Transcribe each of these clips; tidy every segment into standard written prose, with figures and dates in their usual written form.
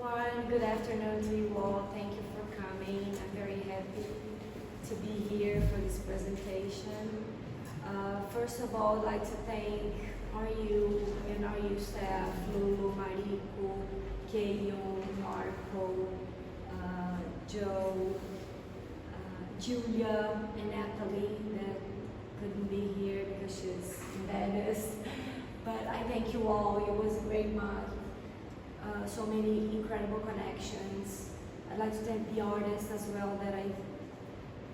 everyone. Good afternoon to you all. Thank you for coming. I'm very happy to be here for this presentation. First of all, I'd like to thank RU and RU staff, Lulu, Mariko, Keyon, Marco, Joe, Julia, and Natalie that couldn't be here because she's in Venice. But I thank you all. It was a great month. So many incredible connections. I'd like to thank the artists as well that I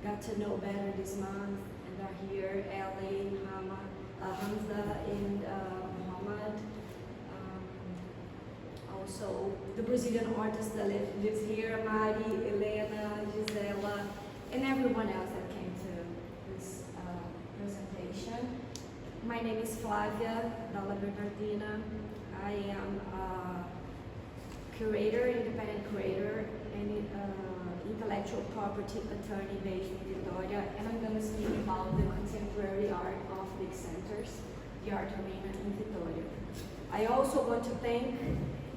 got to know better this month and are here, Ali, Hamza, and Muhammad. Also the Brazilian artist that lives here, Mari, Elena, Gisela, and everyone else that came to this presentation. My name is Flávia Dalla Bernardina. I am curator, independent curator, and intellectual property attorney based in Vitória, and I'm going to speak about the contemporary art of big centers, the Art Arena in Vitória. I also want to thank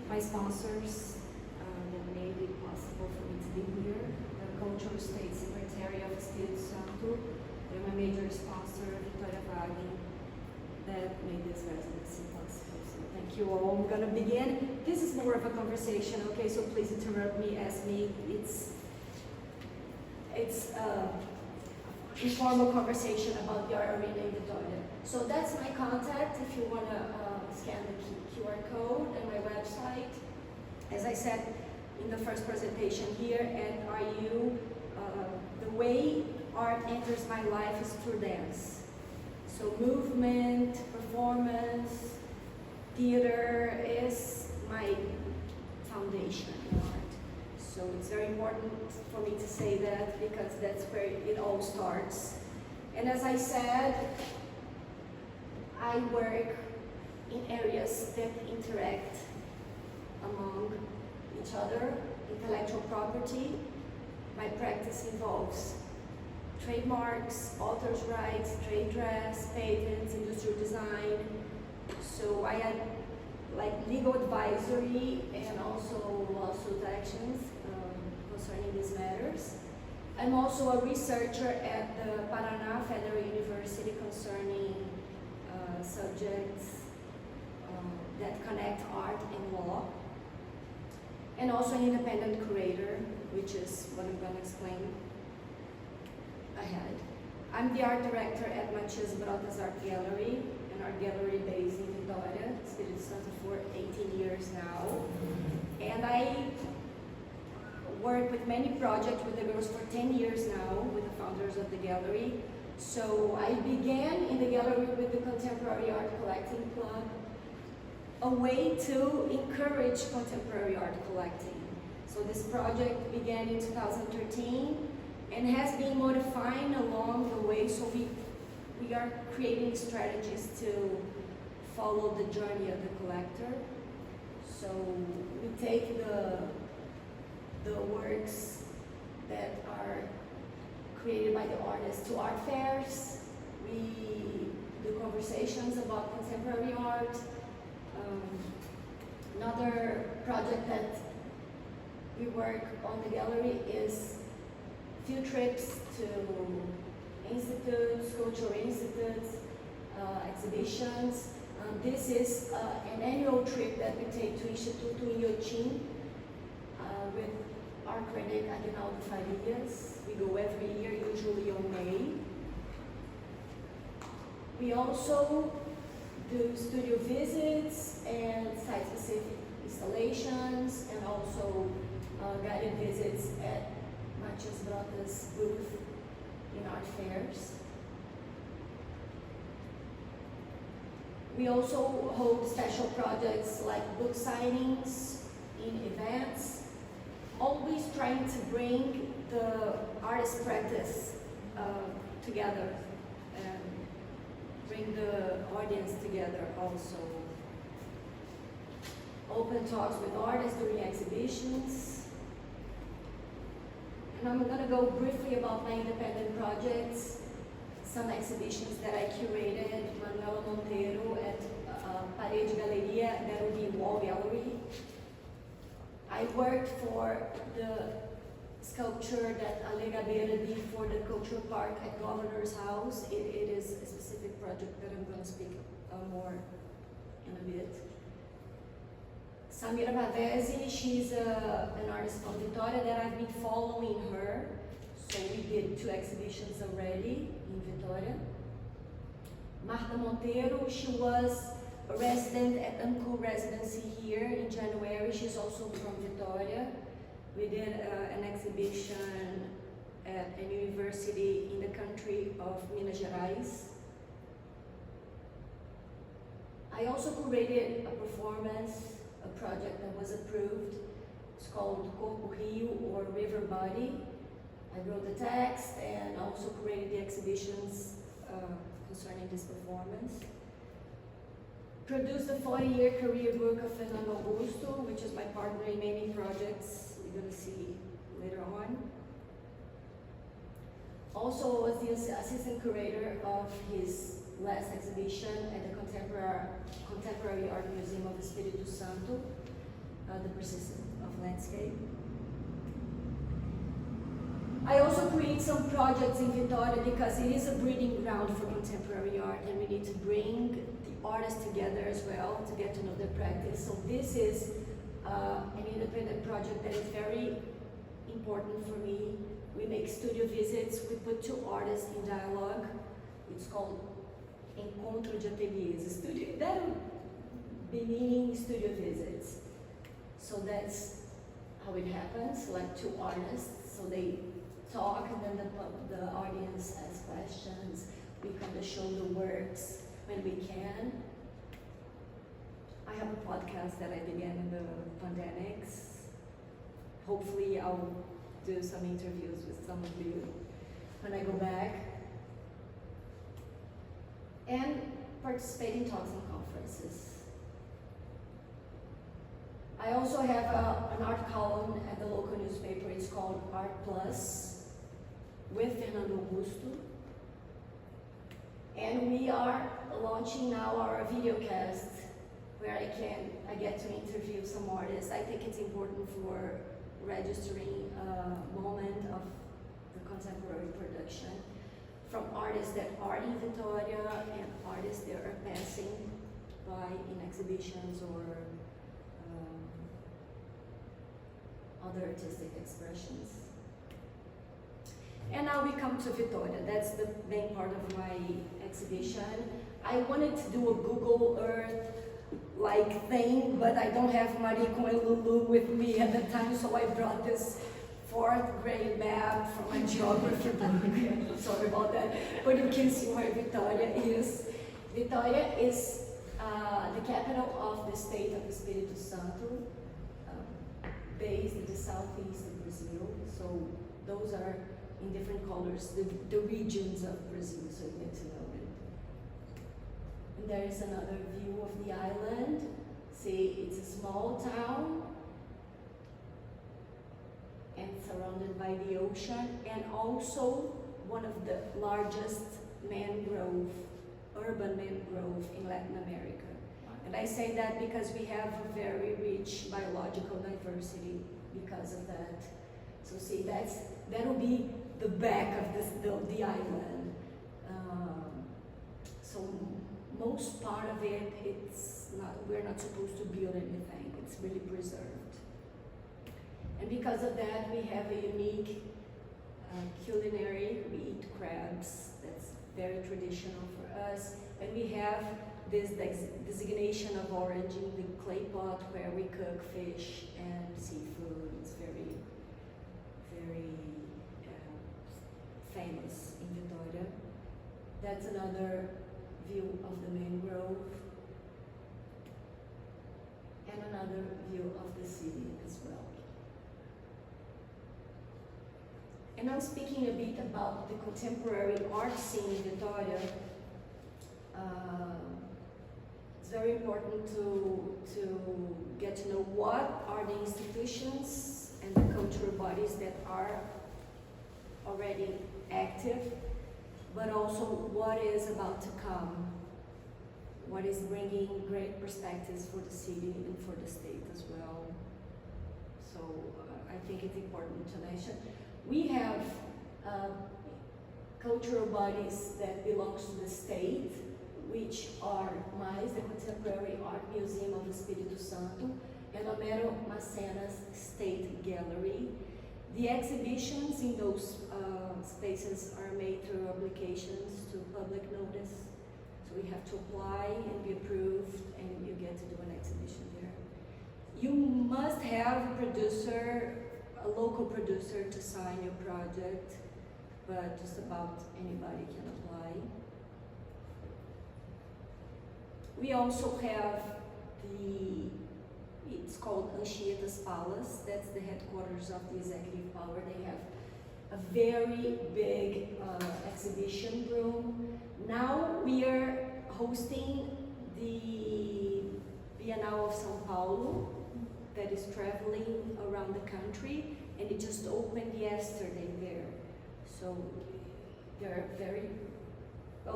my sponsors that made it possible for me to be here, the Cultural State Secretary of Espirito Santo, and my major sponsor, Vitória that made this residency possible. So thank you all. I'm gonna begin. This is more of a conversation, okay? So please interrupt me, ask me. It's informal conversation about the art arena in Vitória. So that's my contact if you wanna scan the QR code and my website. As I said in the first presentation here at RU, the way art enters my life is through dance. So movement, performance, theater is my foundation in art. So it's very important for me to say that because that's where it all starts. And as I said, I work in areas that interact among each other, intellectual property. My practice involves trademarks, author's rights, trade dress, patents, industrial design. So I had like legal advisory and also lawsuit actions concerning these matters. I'm also a researcher at the Parana Federal University concerning subjects that connect art and law. And also an independent curator, which is what I'm going to explain ahead. I'm the art director at Matias Brotas Art Gallery, an art gallery based in Vitória, Espirito Santo for 18 years now. And I work with many projects with the girls for 10 years now, with the founders of the gallery. So I began in the gallery with the Contemporary Art Collecting Club, a way to encourage contemporary art collecting. So this project began in 2013 and has been modifying along the way, so we are creating strategies to follow the journey of the collector. So we take the works that are created by the artists to art fairs. We do conversations about contemporary art. Another project that we work on the gallery is field trips to institutes, cultural institutes, exhibitions. This is an annual trip that we take to Instituto Inhotim with our critic Aguinaldo Farias. We go every year, usually on May. We also do studio visits and site-specific installations, and also guided visits at Matias Brotas' booth in art fairs. We also hold special projects like book signings in events, always trying to bring the artist practice together and bring the audience together also. Open talks with artists during exhibitions. And I'm going to go briefly about my independent projects, some exhibitions that I curated, Manuela Monteiro at Parede Galeria, that would be Wall Gallery. I worked for the sculpture that Andreia Falqueto did for the cultural park at Governor's House. It is a specific project that I'm going to speak more in a bit. Samira Pavesi, she's an artist from Vitória that I've been following her. So we did 2 exhibitions already in Vitória. Marta Monteiro, she was a resident at Residency here in January. She's also from Vitória. We did an exhibition at a university in the country of Minas Gerais. I also curated a performance, a project that was approved. It's called Corpo Rio, or River Body. I wrote the text and also curated the exhibitions concerning this performance. Produced the 40-year career book of Fernando Augusto, which is my partner in many projects we're going to see later on. Also was the assistant curator of his last exhibition at the Contemporary Art Museum of Espirito Santo, the Persistence of Landscape. I also create some projects in Vitória because it is a breeding ground for contemporary art, and we need to bring the artists together as well to get to know their practice. So this is an independent project that is very important for me. We make studio visits. We put 2 artists in dialogue. It's called Encontro de Ateliês. Studio, that would be meaning studio visits. So that's how it happens, like 2 artists. So they talk, and then the audience asks questions. We kind of show the works when we can. I have a podcast that I began in the pandemics. Hopefully I'll do some interviews with some of you when I go back. And participate in talks and conferences. I also have an art column at the local newspaper. It's called Art Plus, with Fernando Augusto. And we are launching now our videocast, where I get to interview some artists. I think it's important for registering a moment of the contemporary production from artists that are in Vitória and artists that are passing by in exhibitions or other artistic expressions. And now we come to Vitória. That's the main part of my exhibition. I wanted to do a Google Earth-like thing, but I don't have Mariko and Lulu with me at the time, so I brought this 4th grade map from my geography book. Sorry about that. But you can see where Vitória is. Vitória is the capital of the state of Espirito Santo, based in the southeast of Brazil. So those are in different colors, the regions of Brazil, so you get to know it. And there is another view of the island. See, it's a small town and surrounded by the ocean, and also one of the largest urban mangrove in Latin America. And I say that because we have a very rich biological diversity because of that. So see, that will be the back of the island. So most part of it, we're not supposed to build anything. It's really preserved. And because of that, we have a unique culinary. We eat crabs. That's very traditional for us. And we have this designation of origin, the clay pot, where we cook fish and seafood. It's very, very famous in Vitória. That's another view of the mangrove, and another view of the city as well. And I'm speaking a bit about the contemporary art scene in Vitória. It's very important to get to know what are the institutions and the cultural bodies that are already active, but also what is about to come, what is bringing great perspectives for the city and for the state as well. So I think it's important to mention. We have cultural bodies that belongs to the state, which are MAIS, the Contemporary Art Museum of Espirito Santo, and Homero Macena's State Gallery. The exhibitions in those spaces are made through applications to public notice. So we have to apply and be approved, and you get to do an exhibition there. You must have a producer, a local producer, to sign your project, but just about anybody can apply. We also have it's called Anchieta's Palace. That's the headquarters of the executive power. They have a very big exhibition room. Now we are hosting the Bienal of São Paulo that is traveling around the country, and it just opened yesterday there. So they're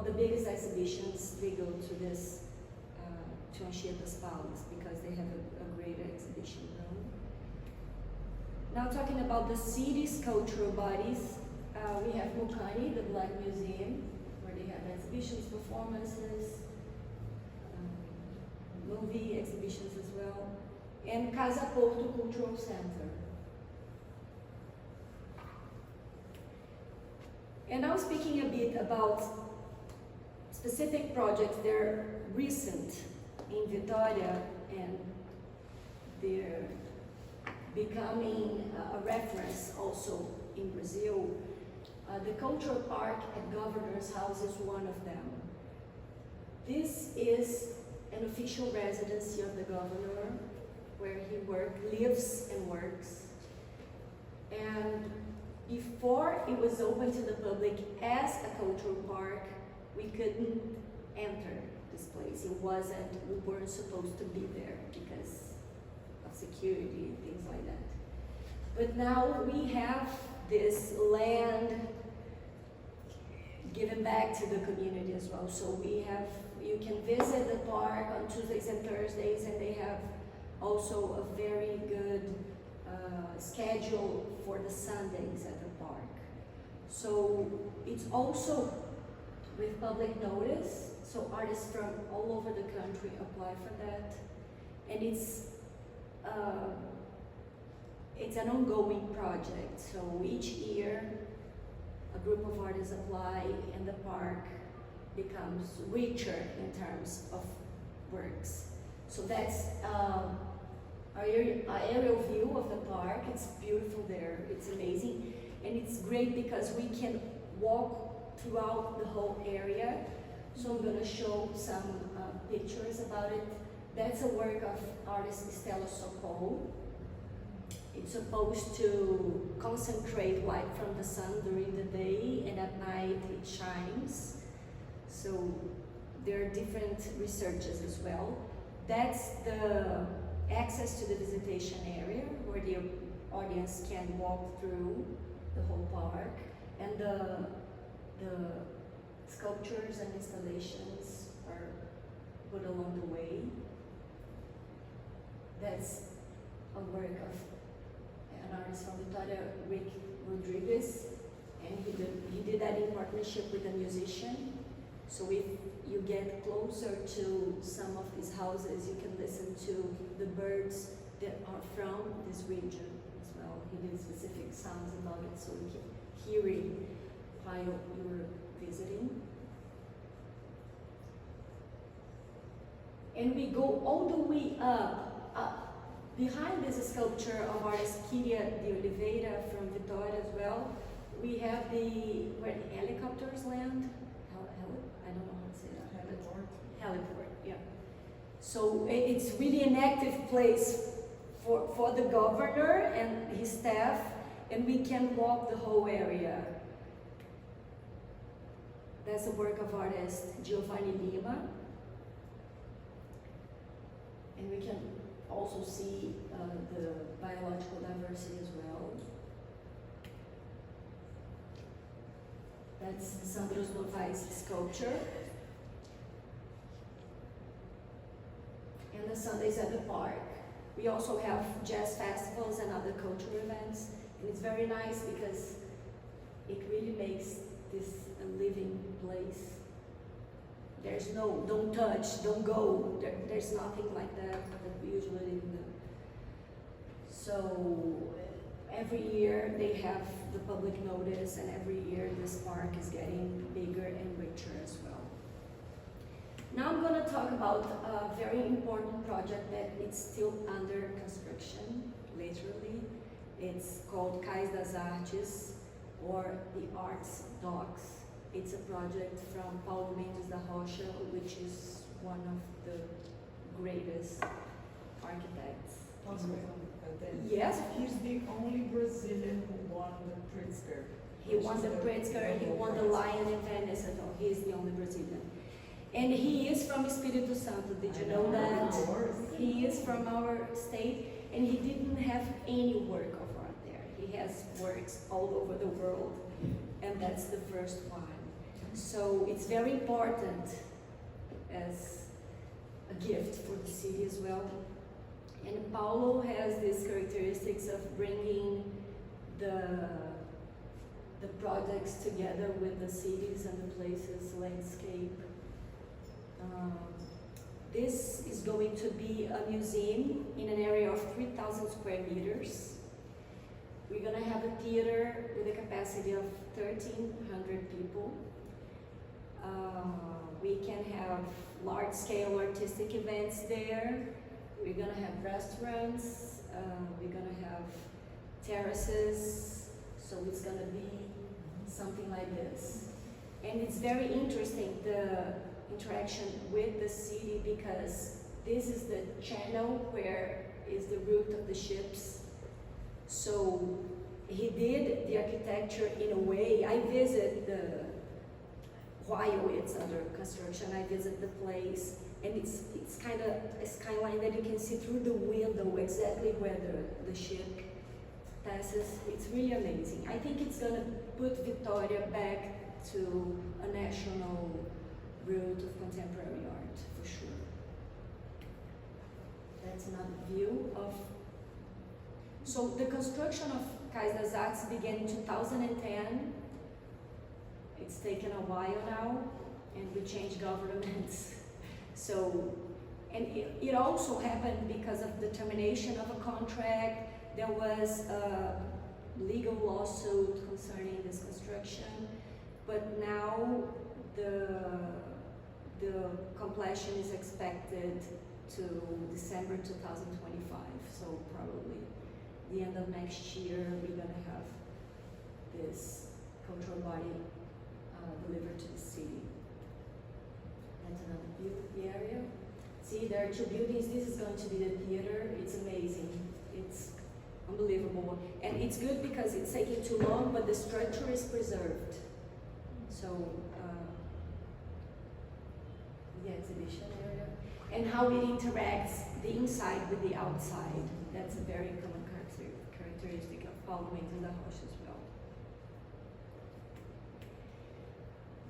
the biggest exhibitions, they go to this, to Anchieta's Palace, because they have a great exhibition room. Now talking about the city's cultural bodies, we have Mukani, the Black Museum, where they have exhibitions, performances, movie exhibitions as well, and Casa Porto Cultural Center. And now speaking a bit about specific projects, they're recent in Vitória, and they're becoming a reference also in Brazil. The Cultural Park at Governor's House is one of them. This is an official residency of the governor, where he lives and works. And before it was open to the public as a cultural park, we couldn't enter this place. We weren't supposed to be there because of security and things like that. But now we have this land given back to the community as well. So you can visit the park on Tuesdays and Thursdays, and they have also a very good schedule for the Sundays at the park. So it's also with public notice, so artists from all over the country apply for that, and it's an ongoing project. So each year a group of artists apply, and the park becomes richer in terms of works. So that's our aerial view of the park. It's beautiful there, it's amazing, and it's great because we can walk throughout the whole area. So I'm going to show some pictures about it. That's a work of artist Stella Sokol. It's supposed to concentrate light from the sun during the day, and at night it shines. So there are different researches as well. That's the access to the visitation area, where the audience can walk through the whole park, and the sculptures and installations are put along the way. That's a work of an artist from Vitória, Rick Rodriguez, and he did that in partnership with a musician. So if you get closer to some of these houses, you can listen to the birds that are from this region as well. He did specific sounds about it, so you can hear it while you're visiting. And we go all the way up. Behind this sculpture of artist Kyria de Oliveira from Vitória as well, we have where the helicopters land. I don't know how to say that. Heliport, yeah. So it's really an active place for the governor and his staff, and we can walk the whole area. That's a work of artist Giovanni Lima. And we can also see the biological diversity as well. That's Sandros Novais' sculpture. And the Sundays at the park. We also have jazz festivals and other cultural events, and it's very nice because it really makes this a living place. There's no, don't touch, don't go, there's nothing like that we usually do. So every year they have the public notice, and every year this park is getting bigger and richer as well. Now I'm going to talk about a very important project that is still under construction, literally. It's called Cais das Artes, or the Arts Docks. It's a project from Paulo Mendes da Rocha, which is one of the greatest architects. Yes. He's the only Brazilian who won the Pritzker. He won the Pritzker, he won the Lion in Venice, and he is the only Brazilian. And he is from Espirito Santo, did you know that? He is from our state, and he didn't have any work of art there. He has works all over the world, and that's the first one. So it's very important as a gift for the city as well. And Paulo has these characteristics of bringing the projects together with the cities and the places, landscape. This is going to be a museum in an area of 3,000 square meters. We're going to have a theater with a capacity of 1,300 people. We can have large-scale artistic events there. We're going to have restaurants. We're going to have terraces. So it's going to be something like this. And it's very interesting, the interaction with the city, because this is the channel where is the route of the ships. So he did the architecture in a way. I visit while it's under construction, I visit the place, and it's kind of a skyline that you can see through the window exactly where the ship passes. It's really amazing. I think it's gonna put Vitória back to a national route of contemporary art, for sure. That's another view of... So the construction of Cais das Artes began in 2010. It's taken a while now, and we changed governments. So, and it also happened because of the termination of a contract. There was a legal lawsuit concerning this construction, but now the completion is expected to December 2025. So probably the end of next year, we're gonna have this cultural body delivered to the city. That's another view of the area. See, there are two buildings. This is going to be the theater. It's amazing. It's unbelievable. And it's good because it's taking too long, but the structure is preserved. So, the exhibition area. And how it interacts the inside with the outside. That's a very common characteristic of Paulo Mendes da Rocha as well.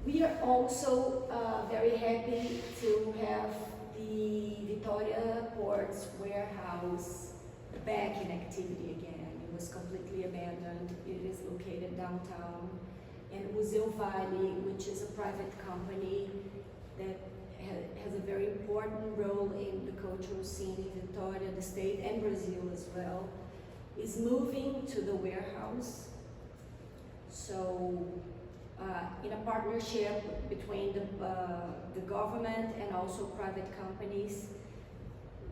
We are also very happy to have the Vitória Ports warehouse back in activity again. It was completely abandoned. It is located downtown. And Museu Vale, which is a private company that has a very important role in the cultural scene in Vitória, the state, and Brazil as well, is moving to the warehouse. So, in a partnership between the government and also private companies,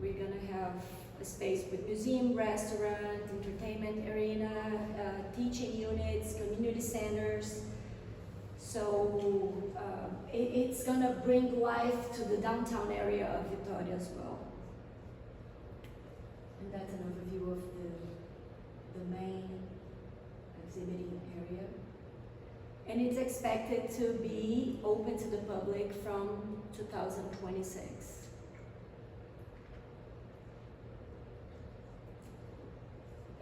we're gonna have a space with museum, restaurant, entertainment arena, teaching units, community centers. So it's gonna bring life to the downtown area of Vitória as well. And that's an overview of the main exhibiting area. And it's expected to be open to the public from 2026.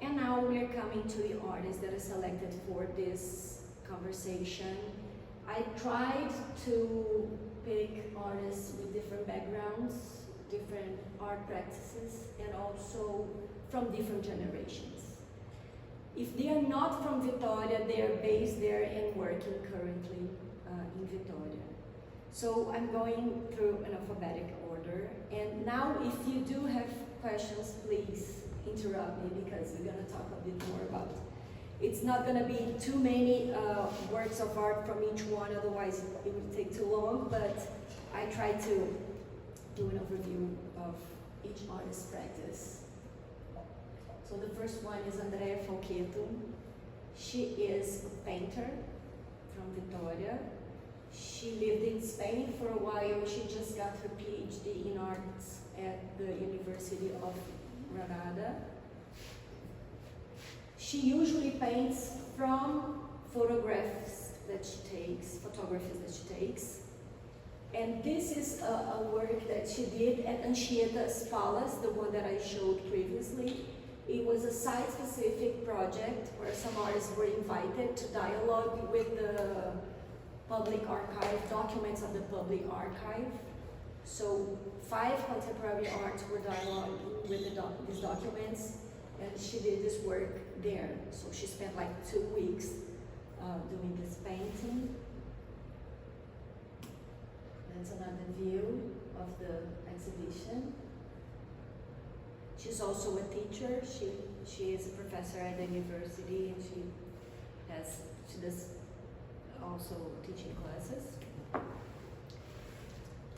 And now we're coming to the artists that are selected for this conversation. I tried to pick artists with different backgrounds, different art practices and also from different generations. If they are not from Vitória, they are based there and working currently in Vitória. So I'm going through an alphabetic order, and now if you do have questions, please interrupt me because we're going to talk a bit more about it. It's not going to be too many works of art from each one, otherwise it would take too long, but I try to do an overview of each artist's practice. So the first one is Andreia Falqueto. She is a painter from Vitória. She lived in Spain for a while. She just got her PhD in arts at the University of Granada. She usually paints from photographies that she takes. And this is a work that she did at Anchieta's Palace, the one that I showed previously. It was a site-specific project where some artists were invited to dialogue with the public archive, documents of the public archive. So 5 contemporary arts were dialoguing with these documents, and she did this work there. So she spent like 2 weeks doing this painting. That's another view of the exhibition. She's also a teacher. She is a professor at the university, and she does also teaching classes.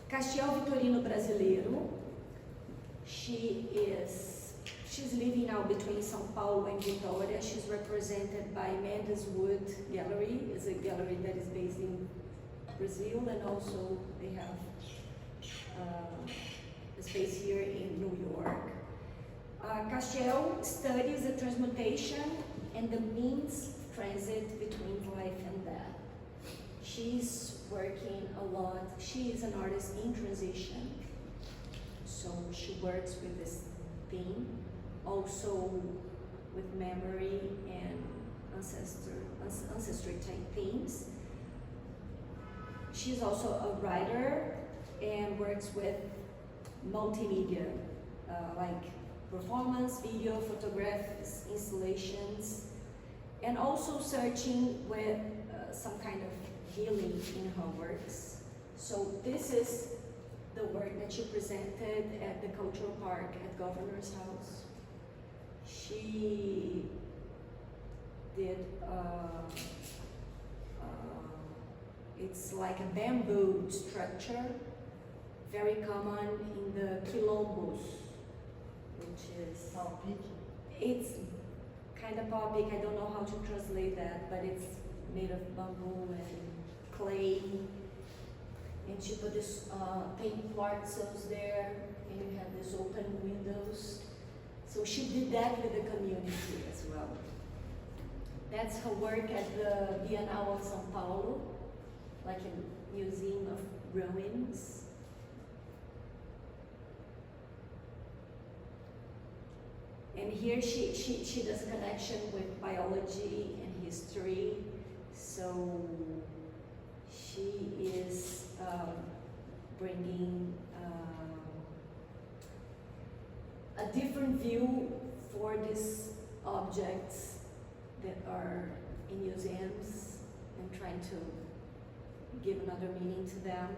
Castiel Vittorino brasileiro. She's living now between São Paulo and Vitória. She's represented by Mendes Wood Gallery. It's a gallery that is based in Brazil, and also they have a space here in New York. Castiel studies the transmutation and the means of transit between life and death. She's working a lot. She is an artist in transition, so she works with this theme, also with memory and ancestry type themes. She's also a writer and works with multimedia, like performance, video, photographs, installations, and also searching with some kind of healing in her works. So this is the work that she presented at the Cultural Park at Governor's House. She did, it's like a bamboo structure, very common in the quilombos, which is, it's kind of popic. I don't know how to translate that, but it's made of bamboo and clay. And she put this paint quartzos there, and you have these open windows. So she did that with the community as well. That's her work at the Bienal of São Paulo, like a museum of ruins. And here she does a connection with biology and history. So she is bringing a different view for these objects that are in museums and trying to give another meaning to them,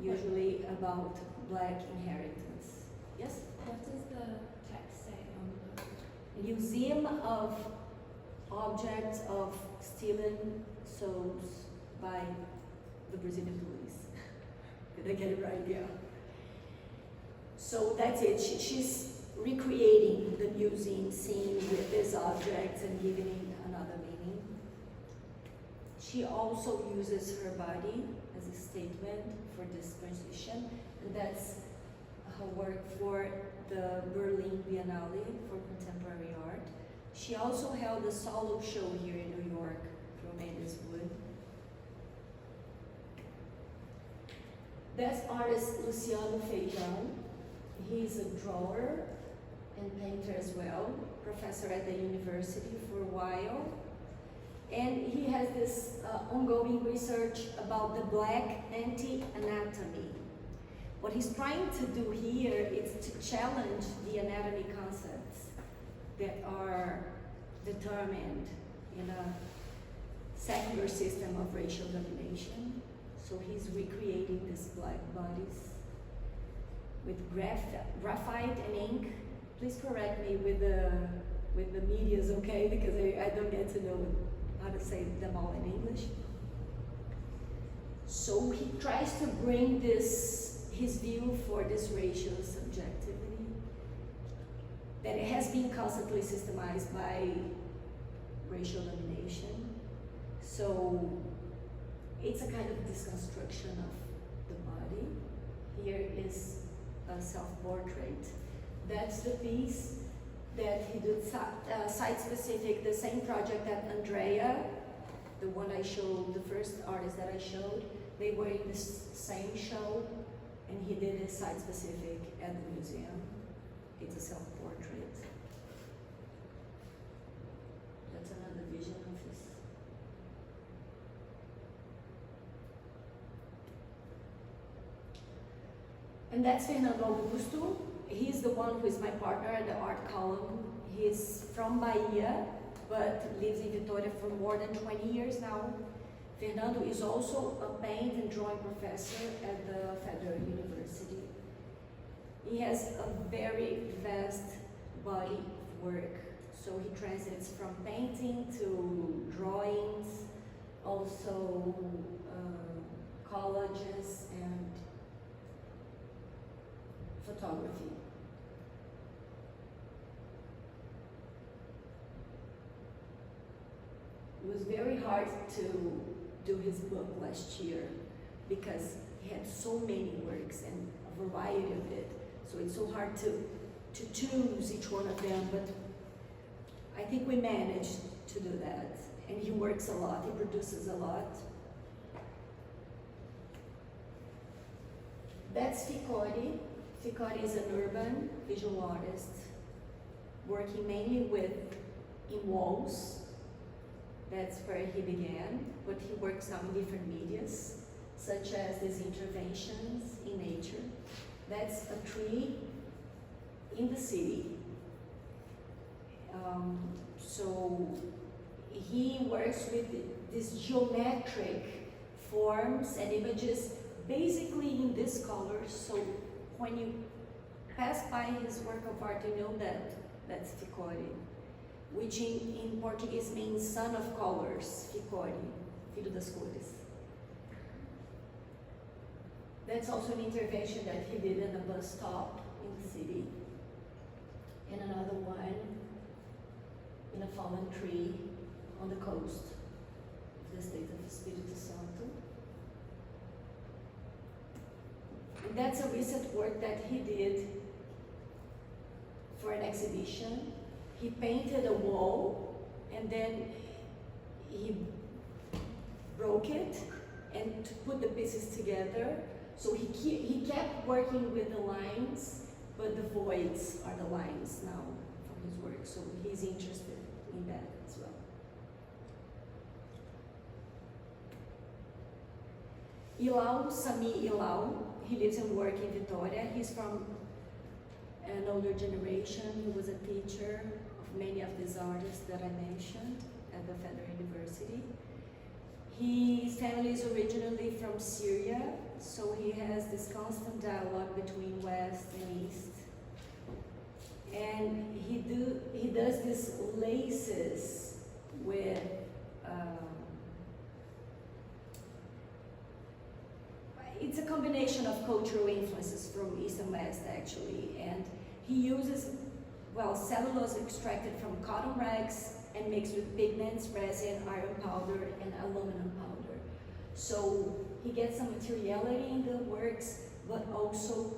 usually about Black inheritance. Yes? What does the text say on the Museum of Objects of Stolen Souls by the Brazilian police. Did I get it right? Yeah. So that's it. She's recreating the museum scene with these objects and giving it another meaning. She also uses her body as a statement for this transition, and that's her work for the Berlin Biennale for Contemporary Art. She also held a solo show here in New York through Mendes Wood. That's artist Luciano Feijão. He's a drawer and painter as well, professor at the university for a while. And he has this ongoing research about the Black anti-anatomy. What he's trying to do here is to challenge the anatomy concepts that are determined in a secular system of racial domination. So he's recreating these black bodies with graphite and ink. Please correct me with the medias, okay? Because I don't get to know how to say them all in English. So he tries to bring his view for this racial subjectivity, that it has been constantly systemized by racial domination. So it's a kind of deconstruction of the body. Here is a self-portrait. That's the piece that he did site-specific, the same project that Andreia, the one I showed, the first artist that I showed, they were in the same show, and he did it site-specific at the museum. It's a self-portrait. That's another vision of his. And that's Fernando Augusto. He's the one who is my partner at the art column. He's from Bahia, but lives in Vitória for more than 20 years now. Fernando is also a paint and drawing professor at the Federal University. He has a very vast body of work. So he transits from painting to drawings, also collages and photography. It was very hard to do his book last year because he had so many works and a variety of it. So it's so hard to choose each one of them, but I think we managed to do that. And he works a lot, he produces a lot. That's Ficore. Ficore is an urban visual artist working mainly in walls. That's where he began, but he works now in different medias, such as these interventions in nature. That's a tree in the city. So he works with these geometric forms and images, basically in these colors. So when you pass by his work of art, you know that that's Ficore, which in Portuguese means son of colors, Ficore, filho das cores. That's also an intervention that he did in a bus stop in the city. And another one in a fallen tree on the coast of the state of Espirito Santo. And that's a recent work that he did for an exhibition. He painted a wall and then he broke it and to put the pieces together. So he kept working with the lines, but the voids are the lines now from his work. So he's interested in that as well. Hilal, Sami Hilal, he lives and works in Vitória. He's from an older generation. He was a teacher of many of these artists that I mentioned at the Federal University. His family is originally from Syria, so he has this constant dialogue between West and East. And he does these laces with it's a combination of cultural influences from East and West, actually. And he uses, well, cellulose extracted from cotton rags and mixed with pigments, resin, iron powder, and aluminum powder. So he gets some materiality in the works, but also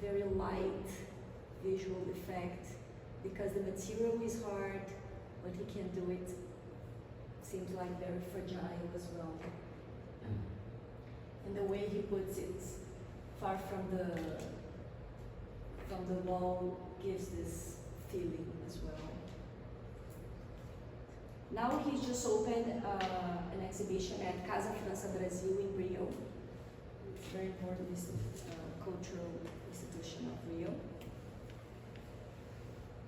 very light visual effect, because the material is hard, but he can do it, seems like very fragile as well. And the way he puts it far from the wall gives this feeling as well. Now he's just opened an exhibition at Casa França Brasil in Rio very important cultural institution of Rio.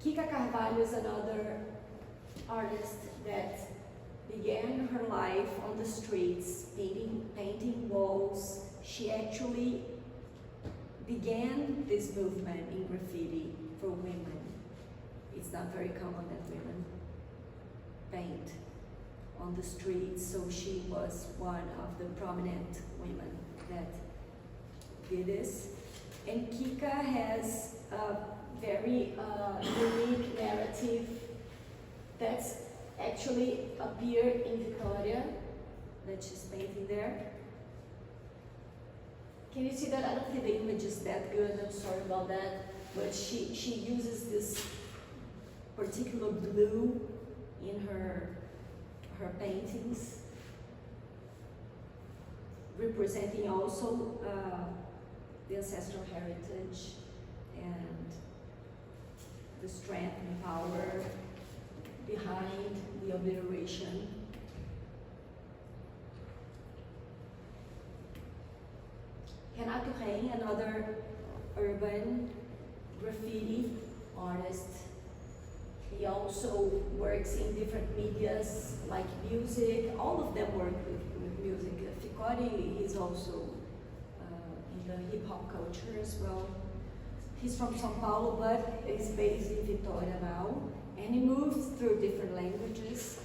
Kika Carvalho is another artist that began her life on the streets, painting walls. She actually began this movement in graffiti for women. It's not very common that women paint on the streets, so she was one of the prominent women that did this. And Kika has a very unique narrative that's actually appeared in Vitória, that she's painting there. Can you see that? I don't think the image is that good, I'm sorry about that, but she uses this particular blue in her paintings, representing also the ancestral heritage and the strength and power behind the obliteration. Renato Ren, another urban graffiti artist. He also works in different medias like music. All of them work with music. Ficore is also in the hip hop culture as well. He's from São Paulo, but is based in Vitória now, and he moves through different languages.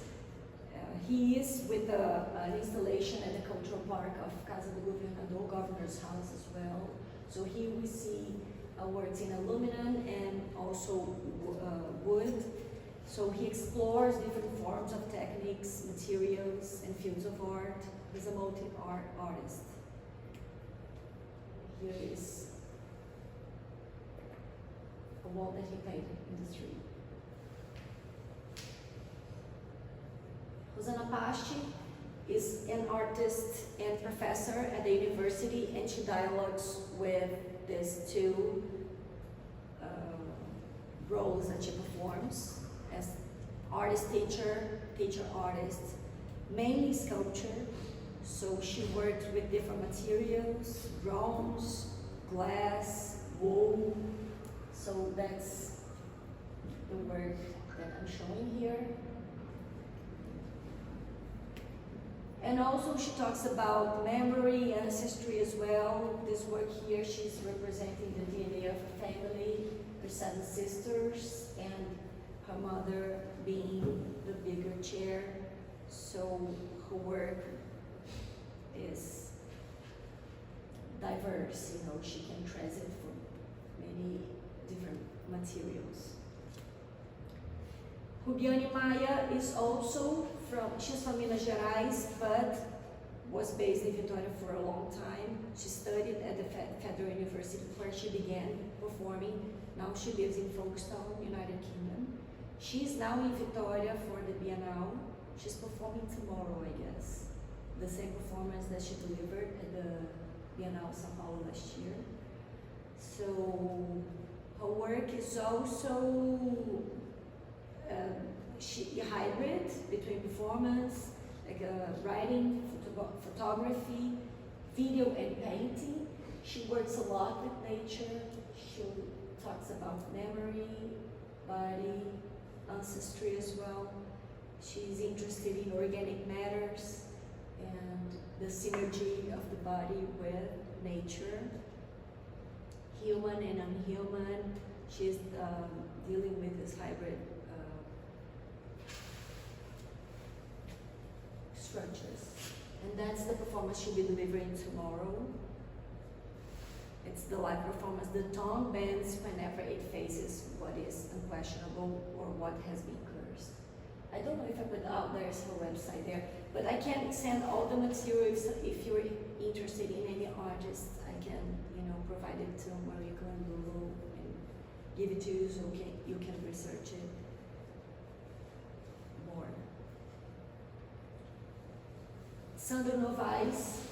He is with an installation at the Cultural Park of Casa do Governador, Governor's House as well. So here we see works in aluminum and also wood. So he explores different forms of techniques, materials, and fields of art. He's a multi-art artist. Here is a wall that he painted in the street. Rosana Paste is an artist and professor at the university, and she dialogues with these two roles that she performs as artist teacher artist, mainly sculpture. So she worked with different materials, bronze, glass, wool. So that's the work that I'm showing here. And also she talks about memory, ancestry as well. This work here, she's representing the DNA of her family, her 7 sisters, and her mother being the bigger chair. So her work is diverse, you know, she can transit from many different materials. Rubiane Maia is also she's from Minas Gerais, but was based in Vitória for a long time. She studied at the Federal University where she began performing. Now she lives in Folkestone, United Kingdom. She's now in Vitória for the Bienal. She's performing tomorrow, I guess. The same performance that she delivered at the Bienal São Paulo last year. So her work is also hybrid between performance, like writing, photography, video, and painting. She works a lot with nature. She talks about memory, body, ancestry as well. She's interested in organic matters and the synergy of the body with nature, human and unhuman. She's dealing with this hybrid structures. And that's the performance she'll be delivering tomorrow. It's the live performance. The tongue bends whenever it faces what is unquestionable or what has been cursed. I don't know if I put out, there's her website there, but I can send all the materials. If you're interested in any artist, I can, provide it to Marika and Google and give it to you so you can research it more. Sandro Novaes,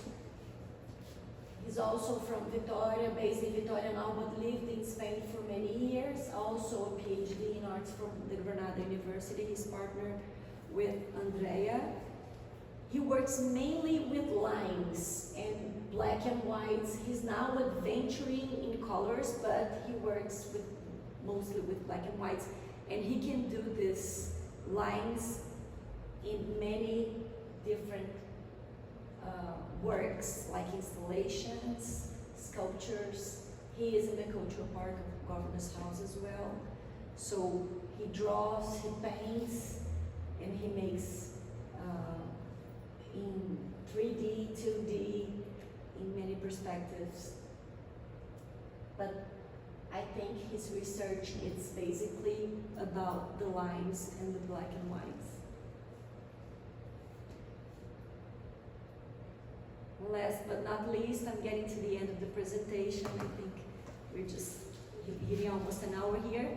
he's also from Vitória, based in Vitória now, but lived in Spain for many years. Also a PhD in arts from the Granada University. He's partnered with Andreia he works mainly with lines and black and whites. He's now adventuring in colors, but he works with mostly with black and whites, and he can do these lines in many different works, like installations, sculptures. He is in the cultural park of Governor's House as well. So he draws, he paints, and he makes in 3D, 2D, in many perspectives. But I think his research is basically about the lines and the black and whites. Last but not least, I'm getting to the end of the presentation. I think we're just hitting almost an hour here.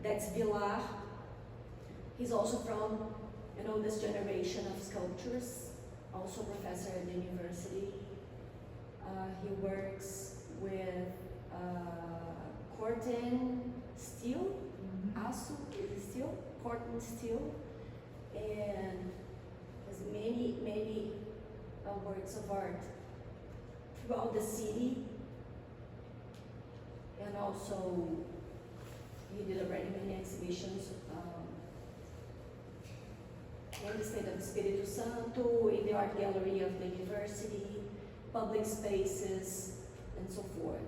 That's Vilar. He's also from this generation of sculptors, also a professor at the university. He works with Corten steel, aço is steel, Corten steel, and has many works of art throughout the city, and also he did already many exhibitions in the state of Espirito Santo, in the art gallery of the university, public spaces, and so forth.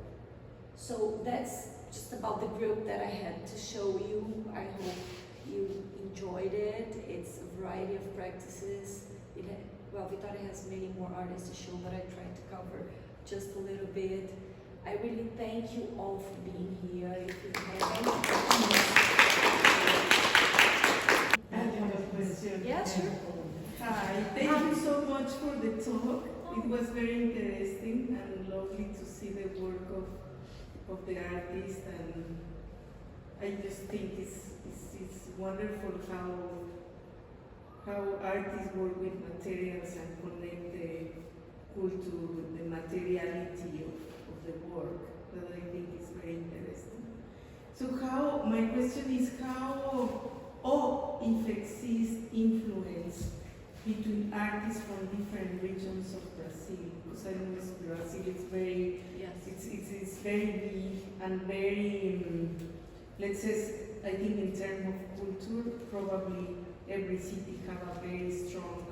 So that's just about the group that I had to show you. I hope you enjoyed it. It's a variety of practices. Vitória has many more artists to show, but I tried to cover just a little bit. I really thank you all for being here. If you have any I have a question. Yeah, sure. Hi, thank you so much for the talk. It was very interesting and lovely to see the work of the artist, and I just think it's wonderful how artists work with materials and connect the culture with the materiality of the work. That I think is very interesting. So my question is if exists influence between artists from different regions of Brazil, because I know Brazil is very, it's very big and very, let's say, I think in terms of culture, probably every city have a very strong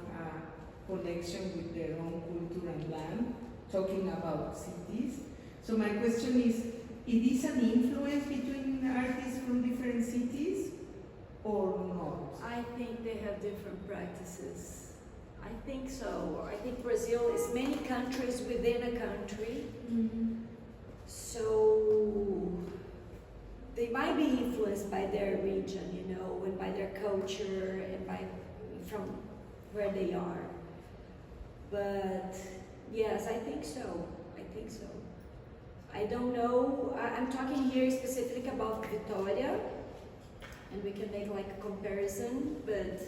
connection with their own culture and land, talking about cities. So my question is, it is an influence between artists from different cities or not? I think they have different practices. I think so. I think Brazil is many countries within a country. So they might be influenced by their region, and by their culture and from where they are. But yes, I think so. I don't know. I'm talking here specifically about Vitória, and we can make like a comparison, but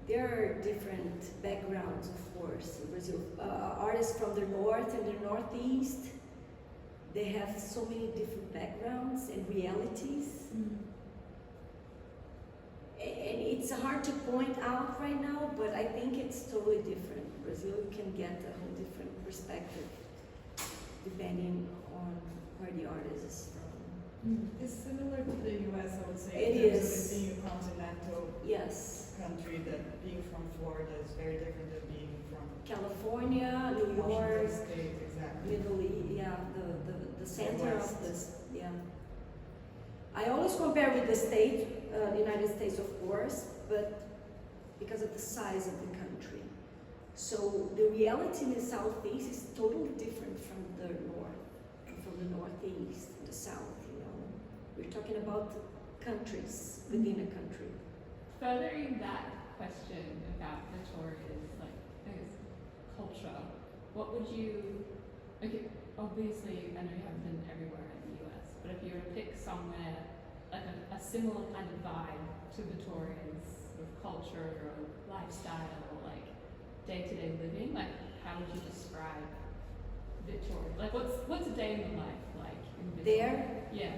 there are different backgrounds, of course, in Brazil. Artists from the north and the northeast, they have so many different backgrounds and realities. And it's hard to point out right now, but I think it's totally different. In Brazil, you can get a whole different perspective depending on where the artist is from. It's similar to the US, I would say. It in terms is. of it being a continental country, that being from Florida is very different than being from California, New York, Washington State, exactly. Middle East, the center of this, I always compare with the state, the United States, of course, but because of the size of the country. So the reality in the southeast is totally different from the north, from the northeast, the south. We're talking about countries within a country. Furthering that question about Vitoria's, culture, what would you, obviously, I know you haven't been everywhere in the US, but if you were to pick somewhere, like a similar kind of vibe to Victoria's sort of culture or lifestyle or day-to-day living, how would you describe Victoria? What's a day in the life like in Victoria? There? Yeah.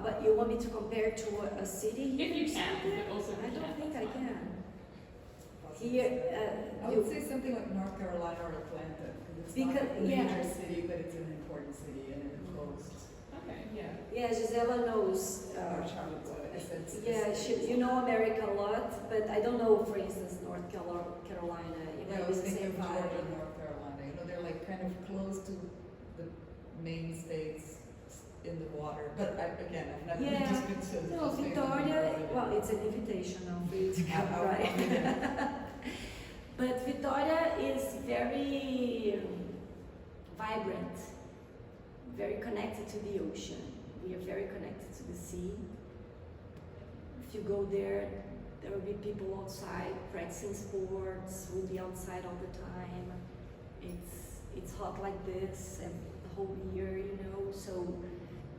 But you want me to compare to a city? If you can, but also I don't think I can. Here, I would say something like North Carolina or Atlanta, because it's not a major city, but it's an important city and it's close. Okay, yeah. yeah, Gisela knows. Or Charlottesville, I said. Yeah, you know America a lot, but I don't know, for instance, North Carolina. It Yeah, I might was be the thinking same of Georgia vibe. and North Carolina. You know, they're like kind of close to the main states in the water. But again, I've never just been to. No, Vitória, well, it's an invitation now for you to come, right? But Vitória is very vibrant, very connected to the ocean. We are very connected to the sea. If you go there, there will be people outside practicing sports. We'll be outside all the time. It's hot like this and the whole year, you know. So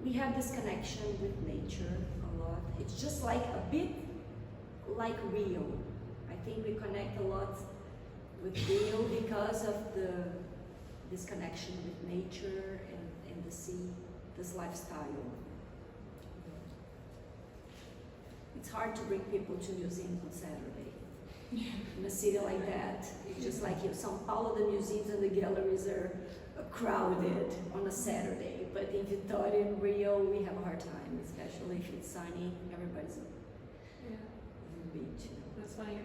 we have this connection with nature a lot. It's just like a bit like Rio. I think we connect a lot with Rio because of this connection with nature and the sea, this lifestyle. It's hard to bring people to museums on Saturday. In a city like that, it's just like in São Paulo, the museums and the galleries are crowded on a Saturday. But in Vitória and Rio, we have a hard time, especially if it's sunny. Everybody's on the beach. You know. That's funny,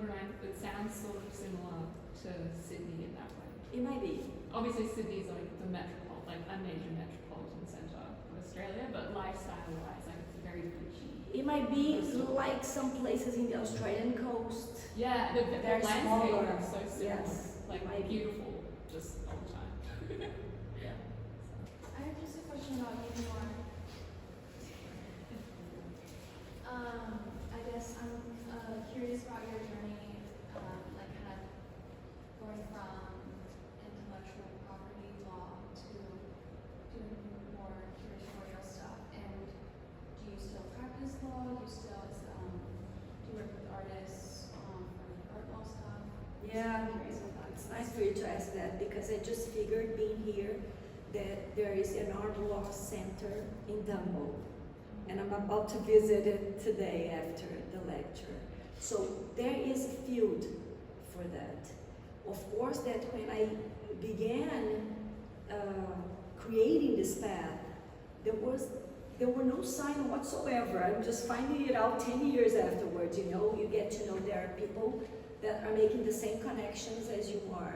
it sounds sort of similar to Sydney in that way. It might be. Obviously, Sydney's like the metropolitan, like a major metropolitan centre of Australia, but lifestyle-wise, like it's very beachy. It might be like some places in the Australian coast. Yeah, the They're landscape smaller. is so similar. Yes, Like it might be. beautiful, just all the time. Yeah. I have just a question about you more. I guess I'm curious about your journey, like kind of going from intellectual property law to doing more curatorial stuff. And do you still practice law? Do you still do you work with artists for art law stuff? Yeah, I'm curious about that. it's nice for you to ask that because I just figured being here that there is an art law center in Dumbo. And I'm about to visit it today after the lecture. So there is a field for that. Of course, that when I began creating this path, there were no sign whatsoever. I'm just finding it out 10 years afterwards. You know, you get to know there are people that are making the same connections as you are.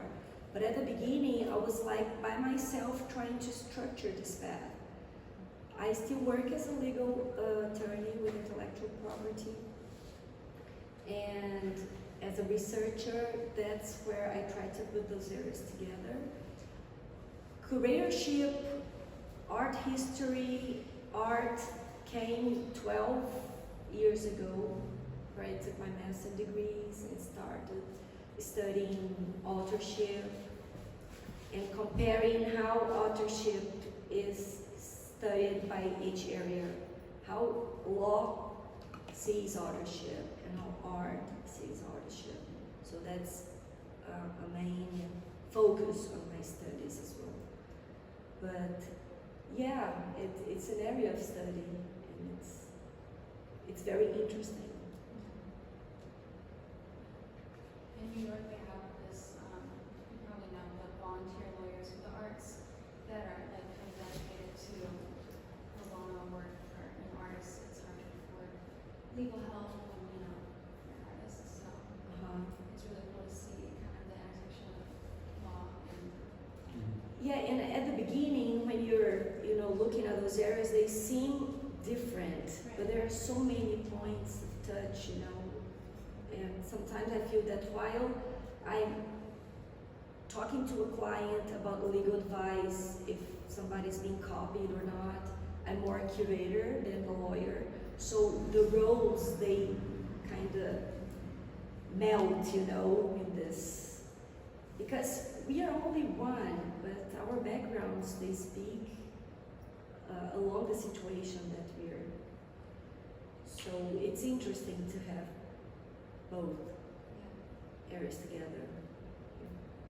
But at the beginning, I was like by myself trying to structure this path. I still work as a legal attorney with intellectual property. And as a researcher, that's where I try to put those areas together. Curatorship, art history, art came 12 years ago, where I took my master's degrees and started studying authorship and comparing how authorship is studied by each area, how law sees authorship and how art sees authorship. So that's a main focus of my studies as well. But yeah, it's an area of study and it's very interesting. In New York, they have this, you probably know, the volunteer lawyers for the arts that are like kind of dedicated to pro bono work for an artist. It's hard to afford legal help when, you know, you're an artist. So it's really cool to see kind of the intersection of law and Yeah, and at the beginning, when you're, you know, looking at those areas, they seem different, but there are so many points of touch, you know. And sometimes I feel that while I'm talking to a client about legal advice, if somebody's being copied or not, I'm more a curator than a lawyer. So the roles, they kind of melt, you know, in this. Because we are only one, but our backgrounds, they speak along the situation that we're in. So it's interesting to have both areas together.